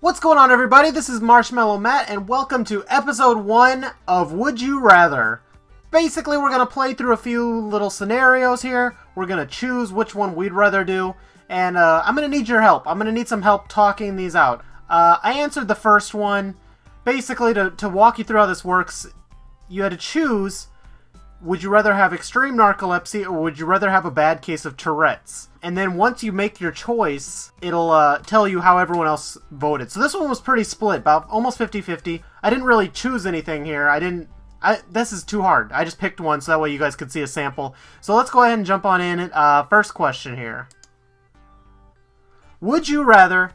What's going on, everybody? This is Marshmallow Matt, and welcome to episode 1 of Would You Rather. Basically, we're going to play through a few little scenarios here. We're going to choose which one we'd rather do, and I'm going to need your help. I'm going to need some help talking these out. I answered the first one. Basically, to walk you through how this works, you had to choose, would you rather have extreme narcolepsy or would you rather have a bad case of Tourette's? And then once you make your choice, it'll tell you how everyone else voted. So this one was pretty split, about almost 50-50. I didn't really choose anything here. This is too hard. I just picked one so that way you guys could see a sample. So let's go ahead and jump on in. First question here. Would you rather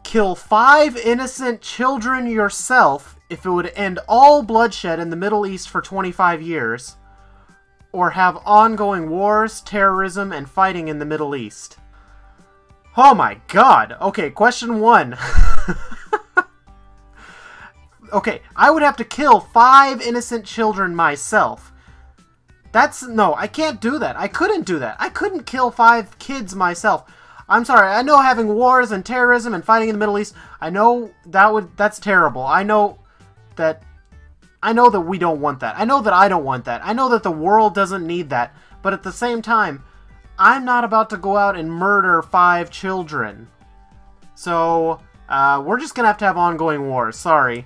kill 5 innocent children yourself if it would end all bloodshed in the Middle East for 25 years? Or have ongoing wars, terrorism, and fighting in the Middle East? Oh my god! Okay, question 1. Okay, I would have to kill 5 innocent children myself. No, I can't do that. I couldn't do that. I couldn't kill 5 kids myself. I'm sorry, I know having wars and terrorism and fighting in the Middle East, I know that's terrible. I know that we don't want that. I know that I don't want that. I know that the world doesn't need that. But at the same time, I'm not about to go out and murder 5 children. So, we're just gonna have to have ongoing wars. Sorry.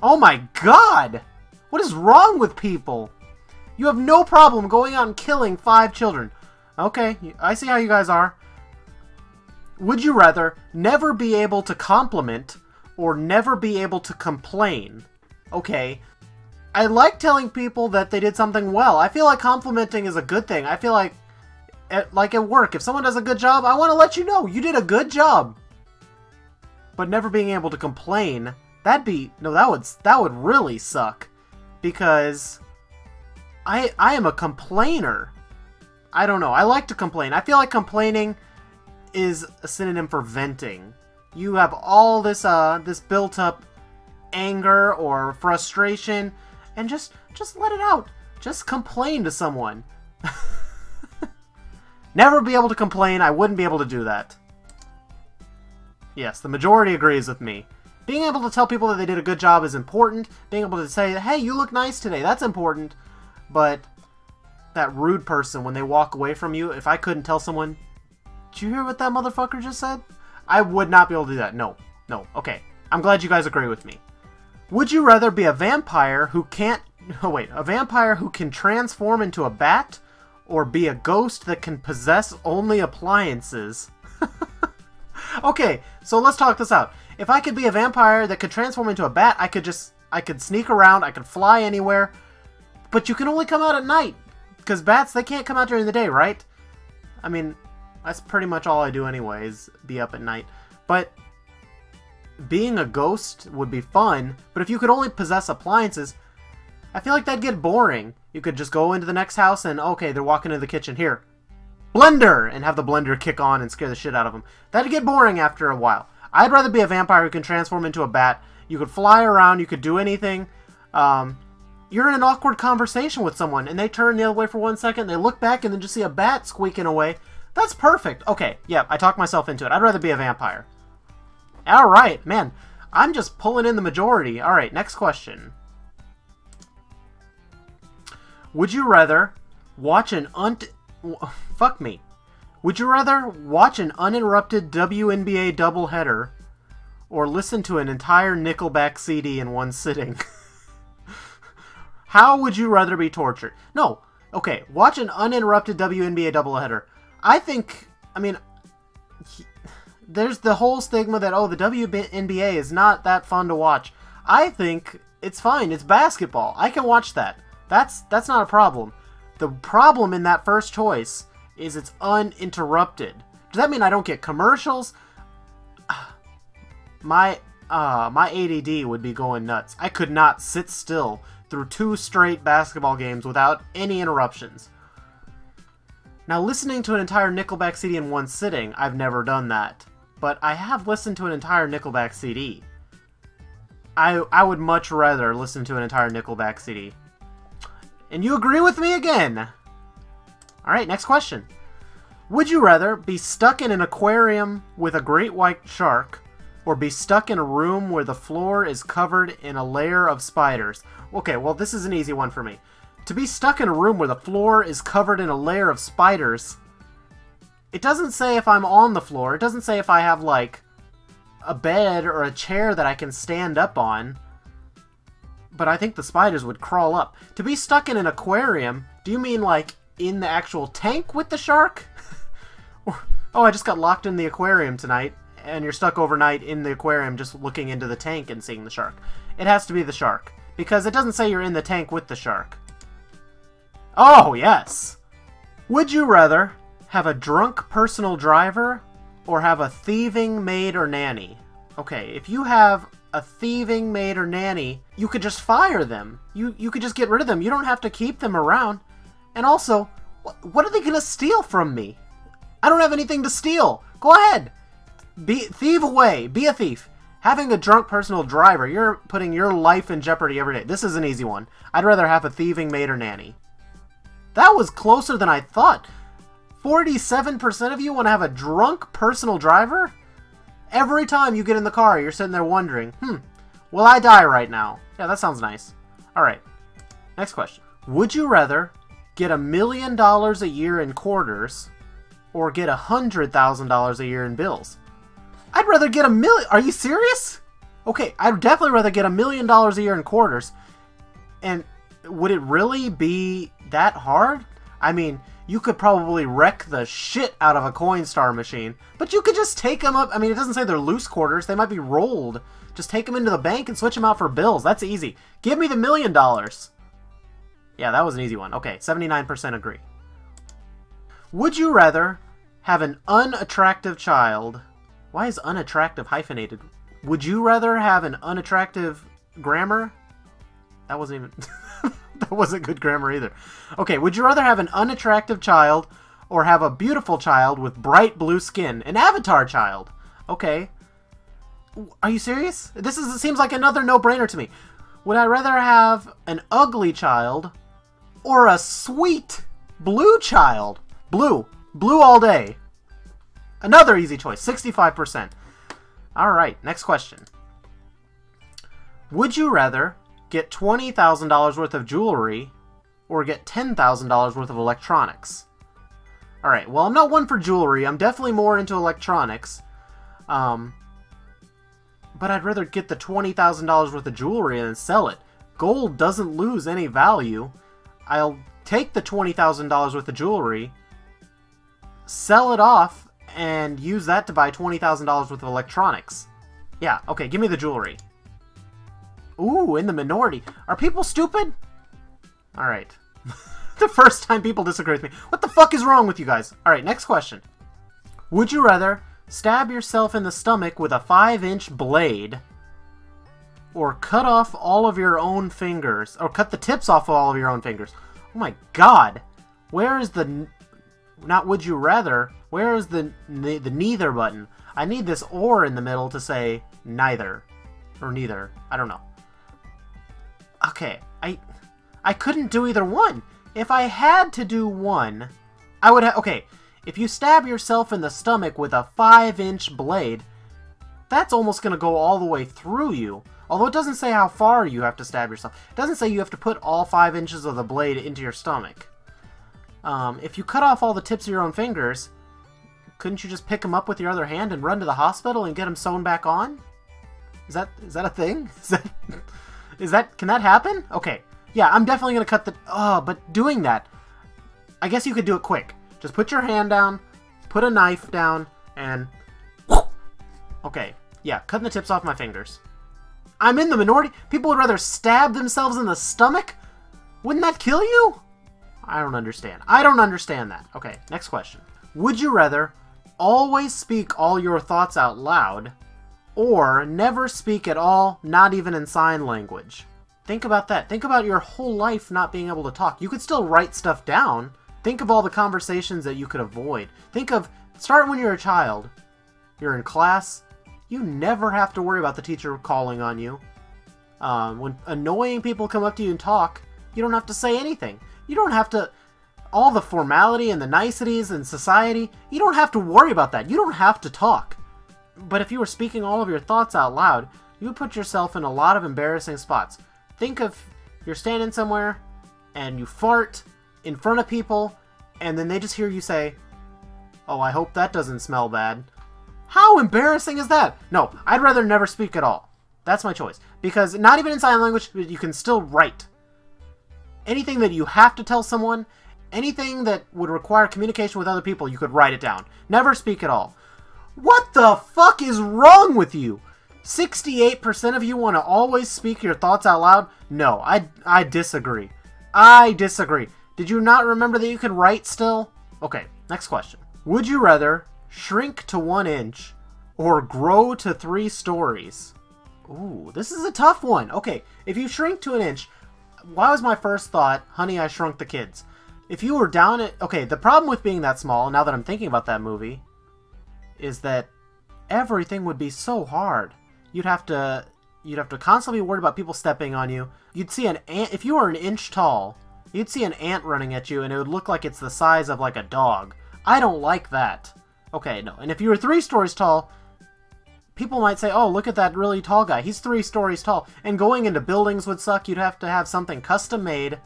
Oh my god! What is wrong with people? You have no problem going out and killing 5 children. Okay, I see how you guys are. Would you rather never be able to compliment or never be able to complain? Okay, I like telling people that they did something well. I feel like complimenting is a good thing. I feel like at work, if someone does a good job, I want to let you know you did a good job. But never being able to complain, that would really suck. Because I am a complainer. I don't know. I like to complain. I feel like complaining is a synonym for venting. You have all this this built up anger or frustration, and just let it out. Just complain to someone. Never be able to complain. I wouldn't be able to do that. Yes, the majority agrees with me. Being able to tell people that they did a good job is important. Being able to say, hey, you look nice today, that's important. But that rude person, when they walk away from you, if I couldn't tell someone, did you hear what that motherfucker just said? I would not be able to do that. No. Okay. I'm glad you guys agree with me. Would you rather be a vampire who can't... Oh, wait. A vampire who can transform into a bat? Or be a ghost that can possess only appliances? Okay, so let's talk this out. If I could be a vampire that could transform into a bat, I could sneak around, I could fly anywhere. But you can only come out at night. Because bats, they can't come out during the day, right? I mean, that's pretty much all I do anyway, is be up at night. But being a ghost would be fun, but if you could only possess appliances, I feel like that'd get boring. You could just go into the next house and, okay, they're walking into the kitchen. Here, blender! And have the blender kick on and scare the shit out of them. That'd get boring after a while. I'd rather be a vampire who can transform into a bat. You could fly around, you could do anything. You're in an awkward conversation with someone, and they turn the other way for 1 second, they look back, and then just see a bat squeaking away. That's perfect. Okay, yeah, I talked myself into it. I'd rather be a vampire. Alright, man. I'm just pulling in the majority. Alright, next question. Would you rather watch Fuck me. Would you rather watch an uninterrupted WNBA doubleheader or listen to an entire Nickelback CD in one sitting? How would you rather be tortured? No. Okay, watch an uninterrupted WNBA doubleheader. There's the whole stigma that, oh, the WNBA is not that fun to watch. I think it's fine. It's basketball. I can watch that. That's not a problem. The problem in that first choice is it's uninterrupted. Does that mean I don't get commercials? My ADD would be going nuts. I could not sit still through 2 straight basketball games without any interruptions. Now, listening to an entire Nickelback CD in one sitting, I've never done that. But I have listened to an entire Nickelback CD. I would much rather listen to an entire Nickelback CD. And you agree with me again! Alright, next question. Would you rather be stuck in an aquarium with a great white shark, or be stuck in a room where the floor is covered in a layer of spiders. Okay, well, this is an easy one for me. To be stuck in a room where the floor is covered in a layer of spiders, it doesn't say if I'm on the floor. It doesn't say if I have, like, a bed or a chair that I can stand up on. But I think the spiders would crawl up. To be stuck in an aquarium, do you mean, like, in the actual tank with the shark? Oh, I just got locked in the aquarium tonight, and you're stuck overnight in the aquarium just looking into the tank and seeing the shark. It has to be the shark, because it doesn't say you're in the tank with the shark. Oh, yes! Would you rather have a drunk personal driver or have a thieving maid or nanny? Okay, if you have a thieving maid or nanny, you could just fire them. You could just get rid of them. You don't have to keep them around. And also, what are they going to steal from me? I don't have anything to steal. Go ahead. Thieve away. Be a thief. Having a drunk personal driver, you're putting your life in jeopardy every day. This is an easy one. I'd rather have a thieving maid or nanny. That was closer than I thought. 47% of you want to have a drunk personal driver? Every time you get in the car, you're sitting there wondering, will I die right now? Yeah, that sounds nice. Alright, next question. Would you rather get $1 million a year in quarters or get $100,000 a year in bills? I'd rather get $1 million. Are you serious? Okay, I'd definitely rather get $1 million a year in quarters. And would it really be that hard? I mean, you could probably wreck the shit out of a Coinstar machine, but you could just take them up. I mean, it doesn't say they're loose quarters. They might be rolled. Just take them into the bank and switch them out for bills. That's easy. Give me the $1 million. Yeah, that was an easy one. Okay, 79% agree. Would you rather have an unattractive child? Why is unattractive hyphenated? Would you rather have an unattractive grammar? That wasn't even... That wasn't good grammar either. Okay, would you rather have an unattractive child or have a beautiful child with bright blue skin? An avatar child. Okay. Are you serious? It seems like another no-brainer to me. Would I rather have an ugly child or a sweet blue child? Blue. Blue all day. Another easy choice. 65%. Alright, next question. Would you rather get $20,000 worth of jewelry or get $10,000 worth of electronics? Alright, well, I'm not one for jewelry. I'm definitely more into electronics. But I'd rather get the $20,000 worth of jewelry and then sell it. Gold doesn't lose any value. I'll take the $20,000 worth of jewelry, sell it off, and use that to buy $20,000 worth of electronics. Yeah, okay, give me the jewelry. Ooh, in the minority. Are people stupid? Alright. The first time people disagree with me. What the fuck is wrong with you guys? Alright, next question. Would you rather stab yourself in the stomach with a 5-inch blade or cut off all of your own fingers? Or cut the tips off of all of your own fingers? Oh my god. Where is the... Not would you rather. Where is the neither button? I need this or in the middle to say neither. Or neither. I don't know. Okay, I couldn't do either one. If I had to do one, I would have... Okay, if you stab yourself in the stomach with a 5-inch blade, that's almost going to go all the way through you. Although it doesn't say how far you have to stab yourself. It doesn't say you have to put all 5 inches of the blade into your stomach. If you cut off all the tips of your own fingers, couldn't you just pick them up with your other hand and run to the hospital and get them sewn back on? Is that a thing? Can that happen? Okay. Yeah, I'm definitely going to cut the... Oh, but doing that... I guess you could do it quick. Just put your hand down, put a knife down, and... Okay. Yeah, cutting the tips off my fingers. I'm in the minority? People would rather stab themselves in the stomach? Wouldn't that kill you? I don't understand. I don't understand that. Okay, next question. Would you rather always speak all your thoughts out loud or never speak at all, not even in sign language? Think about that. Think about your whole life not being able to talk. You could still write stuff down. Think of all the conversations that you could avoid. Start when you're a child. You're in class. You never have to worry about the teacher calling on you. When annoying people come up to you and talk, you don't have to say anything. You don't have to... All the formality and the niceties in society, you don't have to worry about that. You don't have to talk. But if you were speaking all of your thoughts out loud, you would put yourself in a lot of embarrassing spots. Think of you're standing somewhere and you fart in front of people and then they just hear you say, "Oh, I hope that doesn't smell bad." How embarrassing is that? No, I'd rather never speak at all. That's my choice. Because not even in sign language, you can still write. Anything that you have to tell someone, anything that would require communication with other people, you could write it down. Never speak at all. What the fuck is wrong with you? 68% of you want to always speak your thoughts out loud? No, I disagree. I disagree. Did you not remember that you could write still? Okay, next question. Would you rather shrink to 1 inch or grow to 3 stories? Ooh, this is a tough one. Okay, if you shrink to 1 inch, why was my first thought, Honey, I Shrunk the Kids? If you were down at... Okay, the problem with being that small, now that I'm thinking about that movie, is that everything would be so hard. You'd have to constantly be worried about people stepping on you. You'd see an ant... If you were 1 inch tall, you'd see an ant running at you, and it would look like it's the size of, like, a dog. I don't like that. Okay, no. And if you were 3 stories tall, people might say, "Oh, look at that really tall guy. He's 3 stories tall." And going into buildings would suck. You'd have to have something custom made,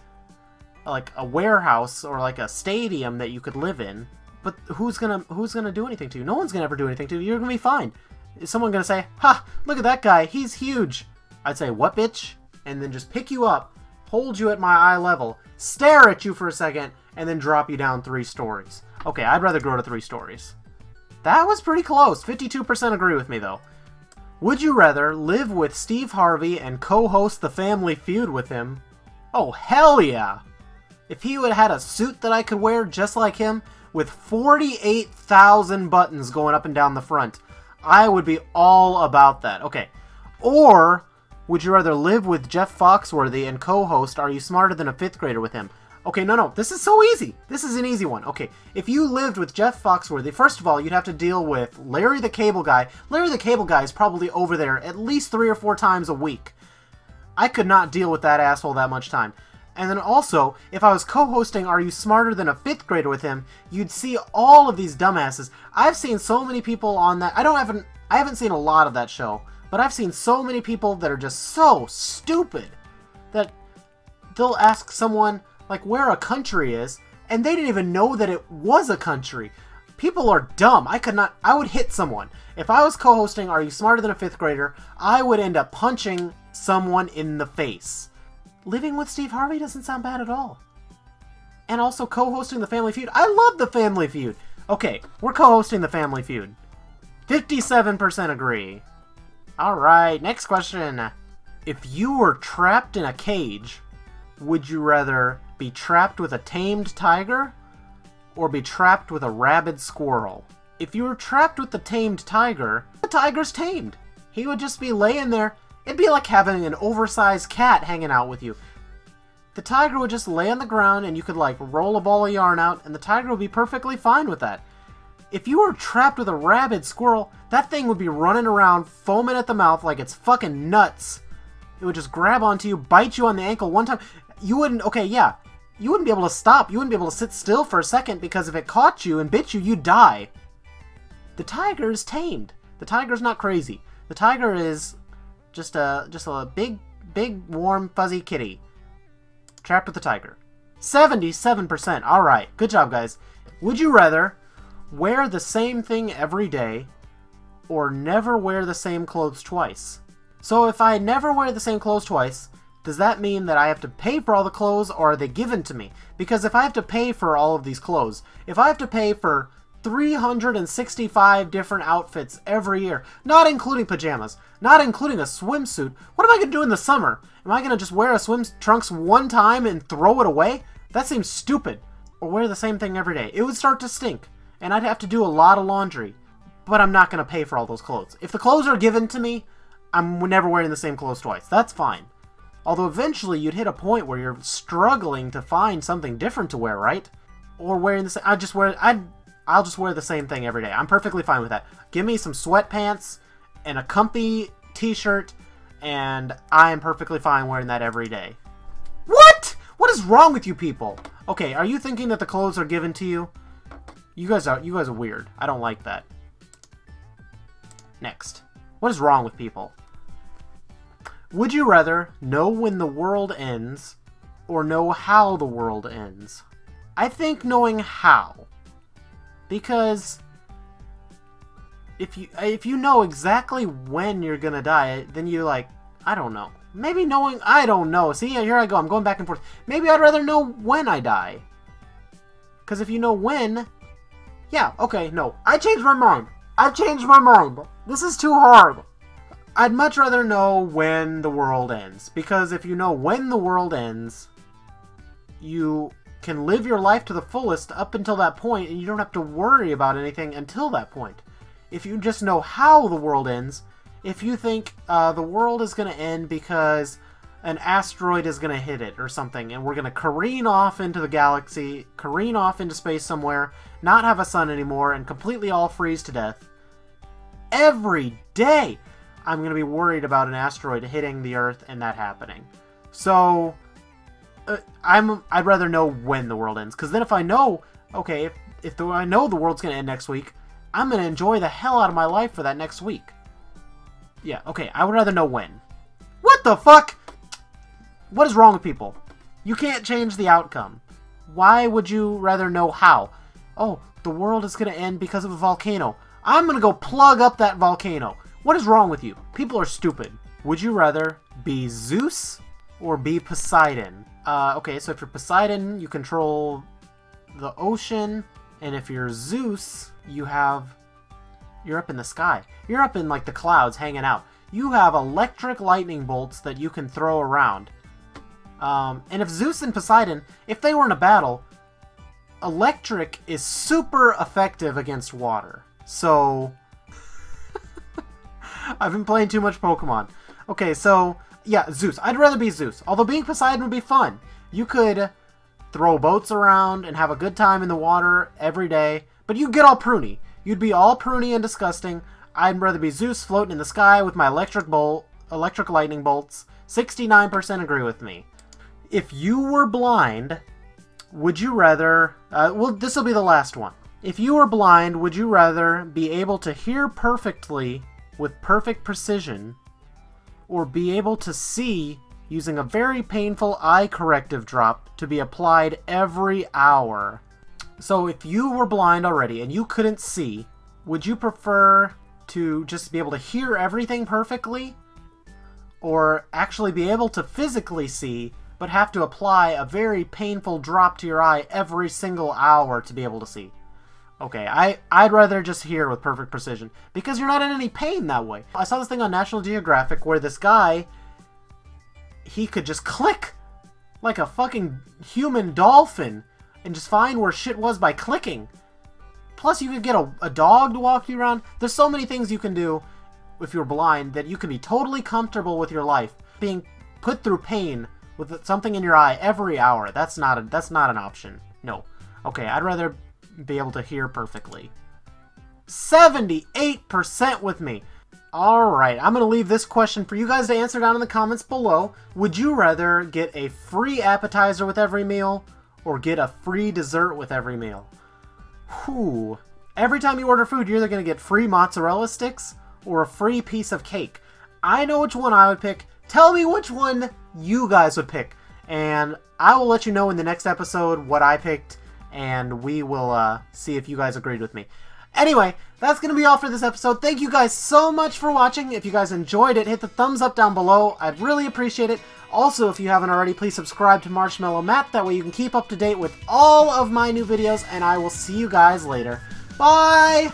like a warehouse or like a stadium that you could live in. But who's gonna do anything to you? No one's gonna ever do anything to you. You're gonna be fine. Is someone gonna say, "Ha, look at that guy. He's huge"? I'd say, "What, bitch?" And then just pick you up, hold you at my eye level, stare at you for a second, and then drop you down 3 stories. Okay, I'd rather grow to 3 stories. That was pretty close. 52% agree with me, though. Would you rather live with Steve Harvey and co-host The Family Feud with him? Oh, hell yeah! If he would have had a suit that I could wear just like him, with 48,000 buttons going up and down the front, I would be all about that. Okay. Or, would you rather live with Jeff Foxworthy and co-host Are You Smarter Than a 5th Grader with him? Okay, no, this is so easy. This is an easy one. Okay, if you lived with Jeff Foxworthy, first of all, you'd have to deal with Larry the Cable Guy. Larry the Cable Guy is probably over there at least 3 or 4 times a week. I could not deal with that asshole that much time. And then also, if I was co-hosting Are You Smarter Than a 5th Grader with him, you'd see all of these dumbasses. I've seen so many people on that. I haven't seen a lot of that show, but I've seen so many people that are just so stupid that they'll ask someone like where a country is, and they didn't even know that it was a country. People are dumb. I would hit someone. If I was co-hosting Are You Smarter Than a 5th Grader, I would end up punching someone in the face. Living with Steve Harvey doesn't sound bad at all. And also co-hosting The Family Feud. I love The Family Feud. Okay, we're co-hosting The Family Feud. 57% agree. Alright, next question. If you were trapped in a cage, would you rather be trapped with a tamed tiger or be trapped with a rabid squirrel? If you were trapped with the tamed tiger, the tiger's tamed. He would just be laying there. It'd be like having an oversized cat hanging out with you. The tiger would just lay on the ground and you could like roll a ball of yarn out and the tiger would be perfectly fine with that. If you were trapped with a rabid squirrel, that thing would be running around foaming at the mouth like it's fucking nuts. It would just grab onto you, bite you on the ankle one time. You wouldn't, okay, yeah. You wouldn't be able to stop. You wouldn't be able to sit still for a second because if it caught you and bit you, you'd die. The tiger is tamed. The tiger's not crazy. The tiger is just a big, warm, fuzzy kitty. Trapped with the tiger. 77%. Alright, good job, guys. Would you rather wear the same thing every day or never wear the same clothes twice? So if I never wear the same clothes twice, does that mean that I have to pay for all the clothes or are they given to me? Because if I have to pay for all of these clothes, if I have to pay for 365 different outfits every year, not including pajamas, not including a swimsuit, what am I going to do in the summer? Am I going to just wear a swim trunks one time and throw it away? That seems stupid. Or wear the same thing every day. It would start to stink, and I'd have to do a lot of laundry. But I'm not going to pay for all those clothes. If the clothes are given to me, I'm never wearing the same clothes twice. That's fine. Although eventually you'd hit a point where you're struggling to find something different to wear, right? Or wearing the same... I'll just wear the same thing every day. I'm perfectly fine with that. Give me some sweatpants and a comfy t-shirt, and I am perfectly fine wearing that every day. What? What is wrong with you people? Okay, are you thinking that the clothes are given to you? You guys are weird. I don't like that. Next. What is wrong with people? Would you rather know when the world ends or know how the world ends? I think knowing how. Because if you know exactly when you're gonna die, then you're like, I don't know. Maybe knowing, I don't know. See, here I go. I'm going back and forth. Maybe I'd rather know when I die. Because if you know when, yeah, okay, no. I changed my mind. I changed my mind. This is too hard. I'd much rather know when the world ends. Because if you know when the world ends, you can live your life to the fullest up until that point, and you don't have to worry about anything until that point. If you just know how the world ends, if you think the world is going to end because an asteroid is going to hit it or something, and we're going to careen off into the galaxy, careen off into space somewhere, not have a sun anymore, and completely all freeze to death, every day I'm going to be worried about an asteroid hitting the Earth and that happening. So I'd rather know when the world ends, because then if I know, okay, if I know the world's going to end next week, I'm going to enjoy the hell out of my life for that next week. Yeah, okay, I would rather know when. What the fuck? What is wrong with people? You can't change the outcome. Why would you rather know how? Oh, the world is going to end because of a volcano. I'm going to go plug up that volcano. What is wrong with you? People are stupid. Would you rather be Zeus or be Poseidon? Okay, so if you're Poseidon, you control the ocean, and if you're Zeus, you're up in the sky. You're up in, like, the clouds hanging out. You have electric lightning bolts that you can throw around. And if Zeus and Poseidon, if they were in a battle, electric is super effective against water. So I've been playing too much Pokemon. Okay, so yeah, Zeus. I'd rather be Zeus. Although being Poseidon would be fun. You could throw boats around and have a good time in the water every day, but you'd get all pruny. You'd be all pruny and disgusting. I'd rather be Zeus floating in the sky with my electric lightning bolts. 69% agree with me. If you were blind, would you rather... well, this will be the last one. If you were blind, would you rather be able to hear perfectly with perfect precision, or be able to see using a very painful eye corrective drop to be applied every hour? So if you were blind already and you couldn't see, would you prefer to just be able to hear everything perfectly, or actually be able to physically see but have to apply a very painful drop to your eye every single hour to be able to see? Okay, I'd rather just hear with perfect precision, because you're not in any pain that way. I saw this thing on National Geographic where this guy, he could just click like a fucking human dolphin and just find where shit was by clicking. Plus, you could get a dog to walk you around. There's so many things you can do if you're blind that you can be totally comfortable with your life. Being put through pain with something in your eye every hour, that's not an option. No. Okay, I'd rather be able to hear perfectly. 78% with me. Alright, I'm going to leave this question for you guys to answer down in the comments below. Would you rather get a free appetizer with every meal, or get a free dessert with every meal? Whew. Every time you order food, you're either going to get free mozzarella sticks or a free piece of cake. I know which one I would pick. Tell me which one you guys would pick, and I will let you know in the next episode what I picked, and we will see if you guys agreed with me. Anyway, that's going to be all for this episode. Thank you guys so much for watching. If you guys enjoyed it, hit the thumbs up down below. I'd really appreciate it. Also, if you haven't already, please subscribe to Marshmallow Matt. That way you can keep up to date with all of my new videos, and I will see you guys later. Bye!